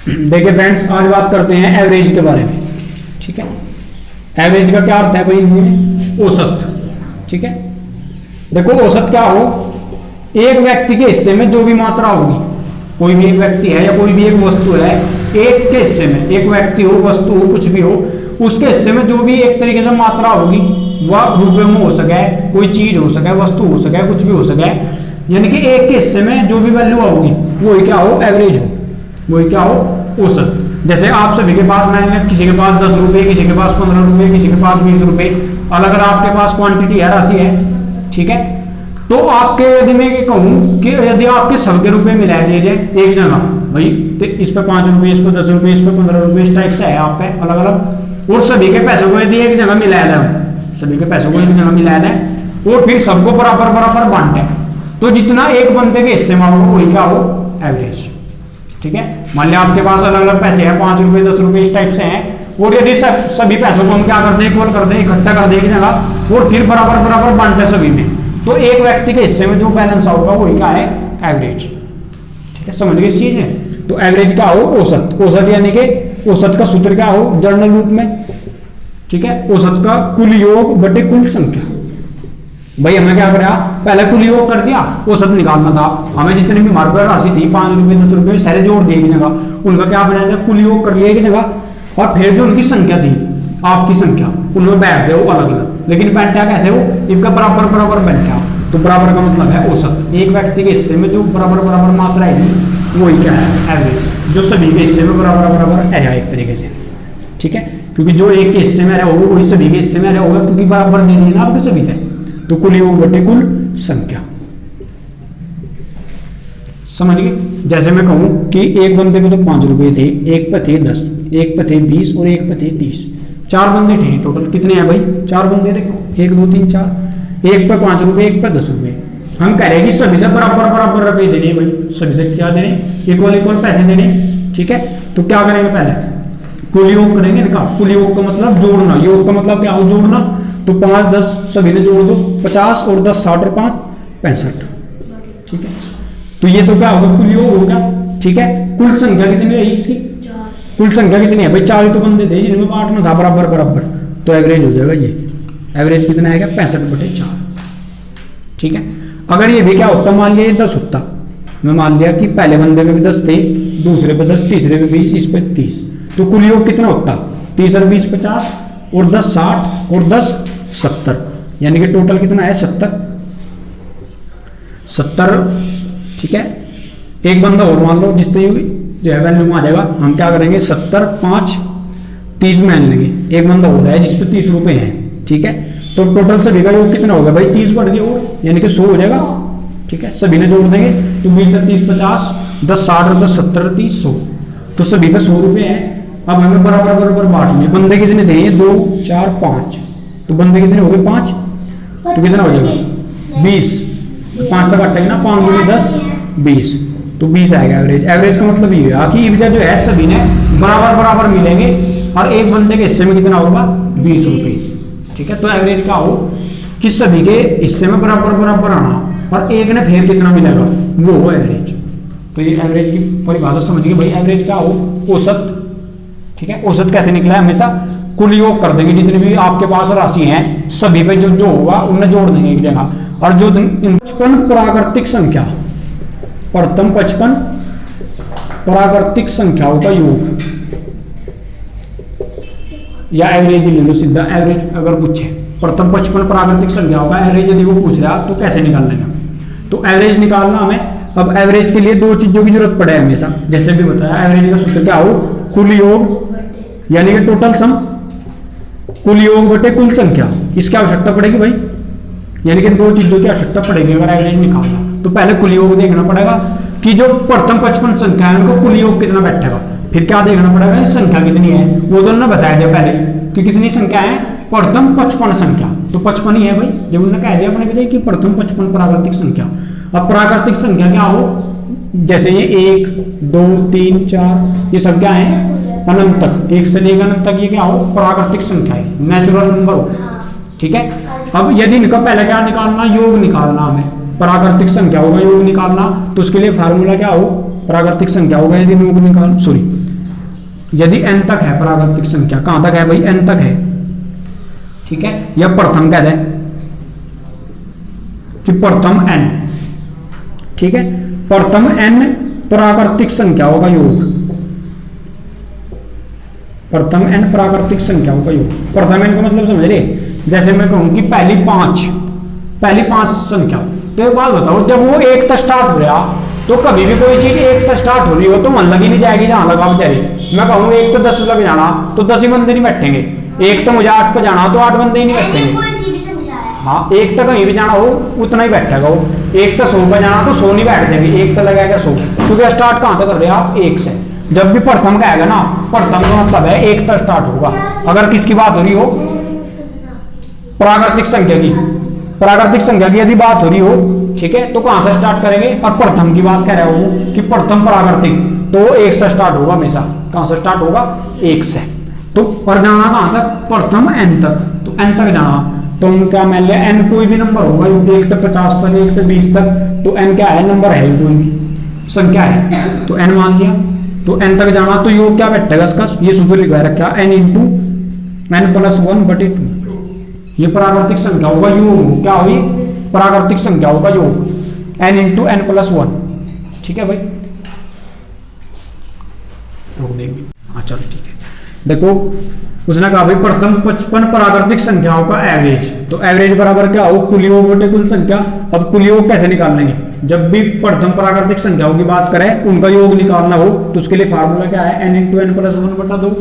देखिए फ्रेंड्स, आज बात करते हैं एवरेज के बारे में। ठीक है, एवरेज का क्या अर्थ है भाई? औसत। ठीक है, देखो औसत क्या हो, एक व्यक्ति के हिस्से में जो भी मात्रा होगी, कोई भी एक व्यक्ति है या कोई भी एक वस्तु है, एक के हिस्से में, एक व्यक्ति हो, वस्तु हो, कुछ भी हो, उसके हिस्से में जो भी एक तरीके से मात्रा होगी वह रुपये में हो सके, कोई चीज हो सके, वस्तु हो सके, कुछ भी हो सके, यानी कि एक के हिस्से में जो भी वैल्यू होगी वही क्या हो? एवरेज हो, वही क्या हो? औसत। जैसे आप सभी के पास, मैंने किसी के पास 10 रुपए, किसी के पास 15 रुपए, किसी के पास 20 रुपए, अलग अलग आपके पास क्वांटिटी है, राशि है। ठीक है, तो आपके यदि मैं कहूँ कि यदि आपके सबके रुपए मिला दिए जाए एक जगह भाई, तो इस पे 5 रुपए, इस पे 10 रुपए, इस पे 15 रुपए, इस टाइप से है आप पे अलग अलग, और सभी के पैसों को यदि एक जगह मिलाया जाए, सभी के पैसों को एक जगह मिलाया जाए और फिर सबको बराबर बराबर बांटे, तो जितना एक बंदे के हिस्से में होगा वही क्या हो? एवरेज। ठीक है, मान लिया आपके पास अलग अलग पैसे हैं, 5 रुपए, 10 रुपए, इस टाइप से हैं, और यदि सभी पैसों को हम क्या कर दें? इक्वल कर दें, इकट्ठा कर दें एक जगह और फिर बराबर बराबर बांटे सभी में, तो एक व्यक्ति के हिस्से में जो बैलेंस होगा वही क्या है? एवरेज। ठीक है, समझ गए इस चीज है? तो एवरेज क्या हो? औसत। औसत यानी कि औसत का सूत्र क्या हो जर्नल रूप में? ठीक है, औसत का कुल योग बटे कुल संख्या। भाई हमें क्या करा? पहले कुल योग कर दिया, औसत निकालना था हमें, जितनी भी हमारे पास राशि थी 5 रुपए, 10 रुपए, सारे जोड़ दिए एक जगह, उनका क्या बनाया? कुल योग कर लिया एक जगह, और फिर जो उनकी संख्या थी, आपकी संख्या, उनमें बैठ गए वो अलग अलग, लेकिन बैठा कैसे? वो इनका बराबर बराबर बैठा, तो बराबर का मतलब है औसत। एक व्यक्ति के हिस्से में जो बराबर बराबर मात्रा है वही क्या है? एवरेज, जो सभी के हिस्से में बराबर बराबर है एक तरीके से। ठीक है, क्योंकि जो एक के हिस्से में रहा होगा वही सभी के हिस्से में रहा होगा, क्योंकि बराबर नहीं है ना आपके सभी थे, तो कुल योग बटे कुल संख्या। समझ गए? जैसे मैं कहूं कि एक बंदे को तो 5 रुपए थे, एक पे थे 10, एक पे थे 20 और एक पे थे 30, 4 बंदे थे टोटल। कितने हैं भाई? 4 बंदे, देखो 1 2 3 4, एक पे 5 रुपए, एक पे 10 रुपए। हम कह रहे हैं कि सभी तक बराबर बराबर रुपए देने भाई, सभी तक क्या देने? इक्वल इक्वल पैसे देने। ठीक है, तो क्या करेंगे? पहले कुल योग करेंगे ना। कुल योग का मतलब जोड़ना, योग का मतलब क्या हो? जोड़ना। तो 5 10 सभी ने जोड़ दो, 50 और 10 60 और 5 65। ठीक है, तो ये तो क्या होगा? कुल योग होगा। ठीक है, कुल संख्या कितनी है इसकी? कुल संख्या कितनी है भाई? 4 ही तो बंदे थे जिनमें बांटना था बराबर बराबर, तो एवरेज हो जाएगा ये। एवरेज कितना आएगा? 65/4। ठीक है, अगर ये भी क्या होता, मान लिया ये 10 होता, मैं मान लिया कि पहले बंदे में भी 10 थे, दूसरे पे 10, तीसरे पे 20, इस पे 30, तो कुल योग कितना होता? 30 और 20 50 और 10 60 और 10 70, यानी कि टोटल कितना है? 70। ठीक है, एक बंदा और मान लो, जिससे जो है वैल्यू में आ जाएगा, हम क्या करेंगे? 70 5 30 मान लेंगे। एक बंदा हो रहा है जिसपे 30 रुपए हैं। ठीक है, तो टोटल सभी का योग कितना होगा भाई? 30 बढ़ गया और, यानी कि 100 हो जाएगा। ठीक है, सभी ने जोड़ देंगे, तो 20 और 30 50, 10 60 और 10 70 30 100, तो सभी पे 100 रुपए हैं। अब हमें बराबर बराबर बांटने, बंदे कितने थे? 2 4 5, तो बंदे कितने हो गए? 5, तो कितना हो जाएगा? 20। 5 तक काटेंगे ना, 5 गुणे 10 20, तो 20 आएगा एवरेज। एवरेज का मतलब ये है कि इवजा जो है सभी ने बराबर बराबर मिलेंगे, और एक बंदे के हिस्से में कितना होगा? 20 रुपये। ठीक है, तो एवरेज क्या हो कि सभी के हिस्से में बराबर बराबर आना, और एक ने फिर कितना मिलेगा वो हो एवरेज। तो ये एवरेज की परिभाषा समझ गए भाई? एवरेज क्या हो? औसत। ठीक है, औसत कैसे निकला है? हमेशा कुल योग कर देंगे, जितनी भी आपके पास राशि है सभी पे जो जो होगा उन्हें जोड़ देंगे एक जगह, और जो 55 प्राकृतिक संख्या, प्रथम 55 प्राकृतिक संख्याओं का योग, या एवरेज ले लो सीधा। एवरेज अगर पूछे प्रथम 55 प्राकृतिक संख्याओं का एवरेज यदि वो पूछ रहा तो कैसे निकालने का? तो एवरेज निकालना हमें, अब एवरेज के लिए 2 चीजों की जरूरत पड़े हमेशा, जैसे भी बताया। एवरेज का सूत्र क्या हो? कुल योग यानी कि टोटल सम, कुल योग बटे कुल संख्या, इसकी आवश्यकता पड़ेगी भाई, यानी कि 2 चीजों की आवश्यकता पड़ेगी अगर एवरेज निकालना। तो पहले कुल योग देखना पड़ेगा कि जो प्रथम 55 संख्या है उनको कुल योग कितना बैठेगा, फिर क्या देखना पड़ेगा? इस संख्या कितनी है, वो तो उन्होंने बताया था पहले कि कितनी संख्या है? प्रथम 55 संख्या, तो 55 ही है भाई, जब उन्होंने कह दिया अपने विजय कि प्रथम 55 प्राकृतिक संख्या। अब प्राकृतिक संख्या क्या हो? जैसे ये 1 2 3 4 ये सब क्या है? अनंत तक, 1 से लेकर अनंत तक ये क्या हो? प्राकृतिक संख्या है, नेचुरल नंबर हो। ठीक है, अब यदि इनका पहले क्या निकालना? योग निकालना हमें, प्राकृतिक संख्या होगा योग निकालना, तो उसके लिए फार्मूला क्या हो? प्राकृतिक संख्या होगा, यदि योग निकाल यदि n तक है प्राकृतिक संख्या, कहां तक है भाई, n तक है, ठीक है, या प्रथम कह दें कि प्रथम n, ठीक है, प्रथम n प्राकृतिक संख्याओं का योग, प्रथम n प्राकृतिक संख्याओं का योग। प्रथम n का मतलब समझ रहे, जैसे मैं कहूं कि पहली पांच संख्या, तो एक बात बताओ, जब वो एक तक स्टार्ट हो रहा तो कभी भी कोई चीज एक तक स्टार्ट हो रही हो तो मन लगी नहीं जाएगी जहां लगा बेचारी। मैं कहूँ एक तो 10 लग जाना तो 10 ही बंदे नहीं बैठेंगे, एक तो मुझे 8 पे जाना तो 8 बंदे ही नहीं बैठेंगे। हाँ, एक तक कहीं भी जाना हो उतना ही बैठेगा वो, एक तो 100 पे जाना तो 100 नहीं बैठ जाएंगे, एक तो लगाएगा 100, क्योंकि स्टार्ट कहां तक कर रहे हैं आप, एक से। जब भी प्रथम का आएगा ना, प्रथम का मतलब है एक तक स्टार्ट होगा। अगर किसकी बात हो रही हो, प्राकृतिक संख्या की, प्राकृतिक संख्या की यदि बात हो रही हो, ठीक है, तो कहां से स्टार्ट करेंगे, और प्रथम की बात कर रहे हो कि प्रथम प्राकृतिक, तो एक से स्टार्ट होगा हमेशा। कहां से स्टार्ट होगा, एक से। तो पर जाना कहां तक, प्रथम n तक, तो n तक जाना, तो उनका मान लिया n कोई भी नंबर होगा, एक तक 50 तक, एक तक 20 तक, तो n क्या है, नंबर है, कोई भी संख्या है, तो n मान लिया, तो n तक जाना, तो योग क्या बैठेगा इसका, ये सूत्र लिखा रखा n इंटू n प्लस 1/2, ये प्राकृतिक संख्याओं का योग क्या हुई, प्राकृतिक संख्याओं का योग n इंटू n प्लस 1, ठीक है भाई, रोक देंगे, हाँ चलो ठीक है। देखो उसने कहा भाई प्रथम 55 प्राकृतिक संख्याओं का एवरेज, तो एवरेज बराबर क्या हो, कुल योग बटे कुल संख्या। अब कुल योग कैसे निकालेंगे, जब भी प्रथम प्राकृतिक संख्याओं की बात करें उनका योग निकालना हो तो उसके लिए फार्मूला क्या है, n इंटू n प्लस 1/2,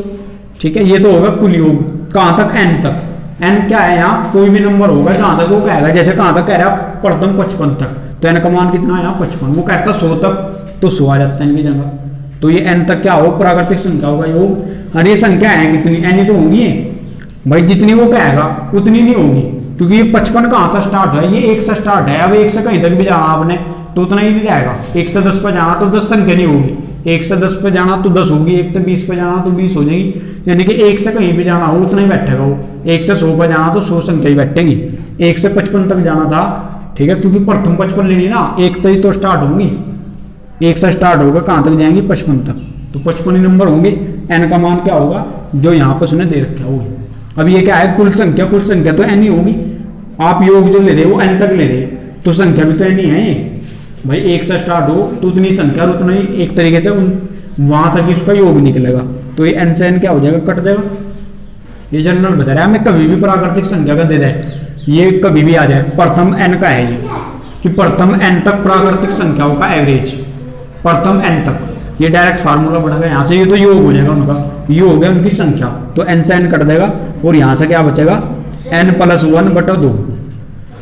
ठीक है, ये तो होगा कुल योग, कहां तक, n तक। n क्या है यहाँ, कोई भी नंबर होगा जहां तक वो कहेगा, जैसे कहां तक कह रहा है, प्रथम 55 तक, तो n का मान कितना है यहाँ 55, वो कहता 100 तक तो 100 आ जाता है इनकी जगह, तो ये n तक क्या हो, प्राकृतिक संख्याओं का योग। और ये संख्या है कितनी, n ही तो होंगी भाई, जितनी वो कहेगा उतनी नहीं होगी, क्योंकि ये 55 कहां से स्टार्ट है, ये 1 से स्टार्ट है। अब 1 से कहीं तक भी जाना आपने तो उतना ही नहीं जाएगा, 1 से 10 पे जाना तो 10 संख्या नहीं होगी, 1 से 10 पे जाना तो 10 होगी, 1 से 20 पे जाना तो 20 हो जाएगी, यानी कि 1 से कहीं भी जाना हो उतना ही बैठेगा वो। 1 से 100 पे जाना तो 100 संख्या ही बैठेगी, 1 से 55 तक जाना था, ठीक है, क्योंकि प्रथम 55 लेनी ना, 1 से ही तो स्टार्ट होंगी, 1 से स्टार्ट होगा, कहां तक जाएंगी 55 तक, तो 55 नंबर होंगे। n का मान क्या होगा, जो यहाँ पर उसने दे रखा होगी। अब ये क्या है, कुल संख्या, कुल संख्या तो n ही होगी, आप योग जो ले रहे हो n तक ले रहे तो संख्या भी तो n ही है ये भाई, 1 से स्टार्ट हो तो उतनी संख्या और उतना ही एक तरीके से वहां तक इसका योग निकलेगा, तो ये n से n क्या हो जाएगा, कट जाएगा। ये जनरल बता रहा है, हमें कभी भी प्राकृतिक संख्या का दे जाए, ये कभी भी आ जाए, प्रथम n का है ये, कि प्रथम n तक प्राकृतिक संख्याओं का एवरेज, प्रथम n तक, ये डायरेक्ट फार्मूला बढ़ेगा यहाँ से, ये तो योग हो जाएगा उनका, ये हो गया उनकी संख्या, तो n से n कट देगा और यहाँ से क्या बचेगा, n प्लस 1/2।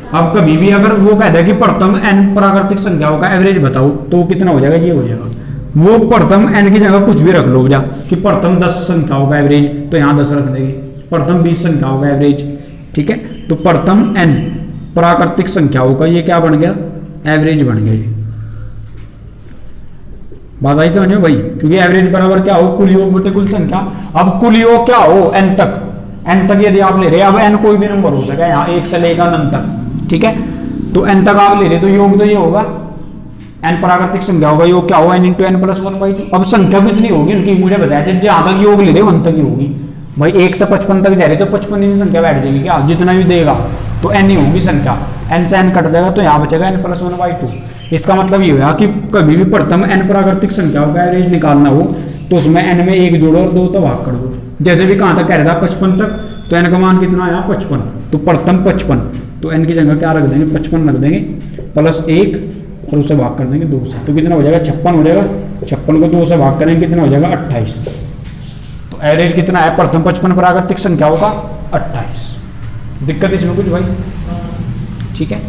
अब कभी भी अगर वो कहता है कि प्रथम n प्राकृतिक संख्याओं का एवरेज बताओ, तो कितना हो जाएगा, ये हो जाएगा। वो प्रथम n की जगह कुछ भी रख लो जा, कि प्रथम 10 संख्याओं का एवरेज, तो यहाँ 10 रख देंगे, प्रथम 20 संख्याओं का एवरेज, ठीक है, तो प्रथम n प्राकृतिक संख्याओं का ये क्या बन गया, एवरेज बन गया। ये बात आई समझ में भाई, क्योंकि एवरेज बराबर क्या हो, कुल योग बटे कुल संख्या। अब कुल योग क्या हो, n तक यदि आप ले रहे हैं, अब n कोई भी नंबर हो सके, यहाँ 1 से लेकर n तक, ठीक है, तो n तक आप ले रहे तो योग तो ये होगा, n प्राकृतिक संख्या होगा, योग क्या होगा, n इंटू n प्लस 1/2। अब संख्या कितनी होगी उनकी, मुझे बताया, जहां तक योग ले रहे 1 तक ही होगी भाई, 1 से 55 तक जा रहे तो 55 ही संख्या बैठ जाएगी क्या, जितना भी देगा तो n ही होगी संख्या, n से n कट देगा तो यहाँ बचेगा n प्लस 1/2। इसका मतलब ये हुआ कि कभी भी प्रथम n प्राकृतिक संख्याओं का एवरेज निकालना हो तो उसमें n में 1 जोड़ो और 2 तो भाग कर दो। जैसे भी कहां तक कह रहा था 55 तक, तो n का मान कितना आया 55, तो प्रथम 55, तो n की जगह क्या रख देंगे 55 रख देंगे, प्लस 1 और उसे भाग कर देंगे 2 से, तो कितना हो जाएगा 56 हो जाएगा। 56 को 2 से भाग करेंगे कितना हो जाएगा 28। तो एवरेज कितना है प्रथम 55 प्राकृतिक संख्याओं का 28। दिक्कत इसमें कुछ भाई, ठीक है।